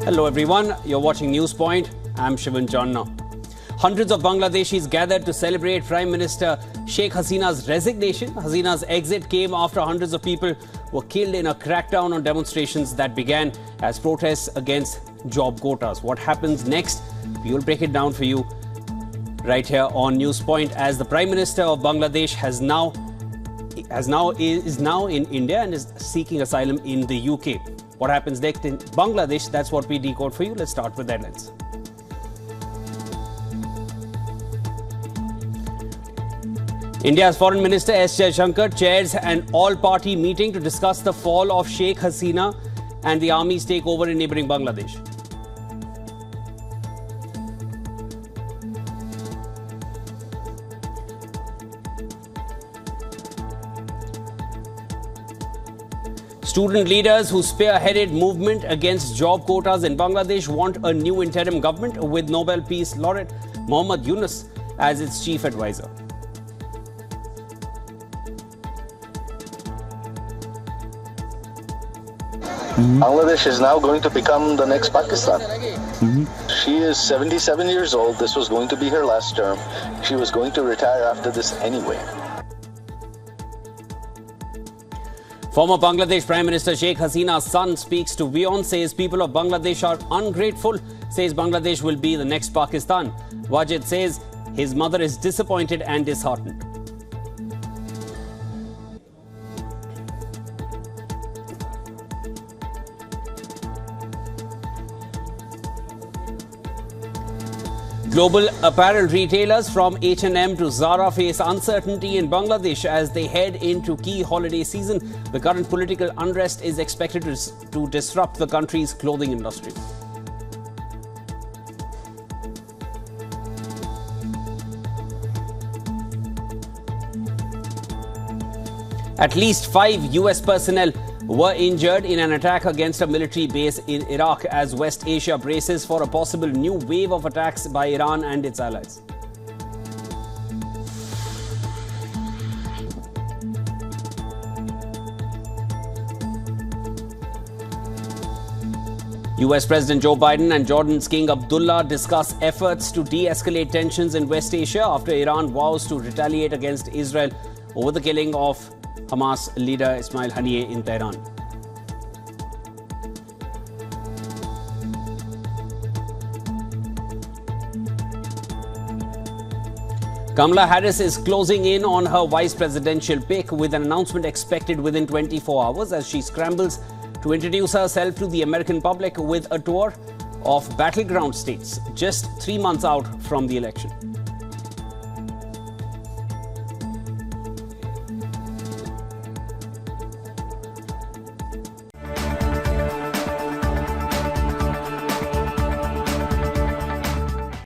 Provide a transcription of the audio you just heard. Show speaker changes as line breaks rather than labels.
Hello everyone, you're watching News Point. I'm Shivan Jonna. Hundreds of Bangladeshis gathered to celebrate Prime Minister Sheikh Hasina's resignation. Hasina's exit came after hundreds of people were killed in a crackdown on demonstrations that began as protests against job quotas. What happens next? We will break it down for you right here on News Point, as the Prime Minister of Bangladesh is now in India and is seeking asylum in the UK. What happens next in Bangladesh? That's what we decode for you. Let's start with headlines. India's Foreign Minister S. Jaishankar chairs an all-party meeting to discuss the fall of Sheikh Hasina and the army's takeover in neighbouring Bangladesh. Student leaders who spearheaded movement against job quotas in Bangladesh want a new interim government with Nobel Peace Laureate Mohammad Yunus as its chief advisor.
Bangladesh is now going to become the next Pakistan. She is 77 years old. This was going to be her last term. She was going to retire after this anyway.
Former Bangladesh Prime Minister Sheikh Hasina's son speaks to WION, says people of Bangladesh are ungrateful, says Bangladesh will be the next Pakistan. Wajid says his mother is disappointed and disheartened. Global apparel retailers from H&M to Zara face uncertainty in Bangladesh as they head into key holiday season. The current political unrest is expected to disrupt the country's clothing industry. At least 5 US personnel were injured in an attack against a military base in Iraq as West Asia braces for a possible new wave of attacks by Iran and its allies. US President Joe Biden and Jordan's King Abdullah discuss efforts to de-escalate tensions in West Asia after Iran vows to retaliate against Israel over the killing of Hamas leader Ismail Haniyeh in Tehran. Kamala Harris is closing in on her vice presidential pick, with an announcement expected within 24 hours as she scrambles to introduce herself to the American public with a tour of battleground states just 3 months out from the election.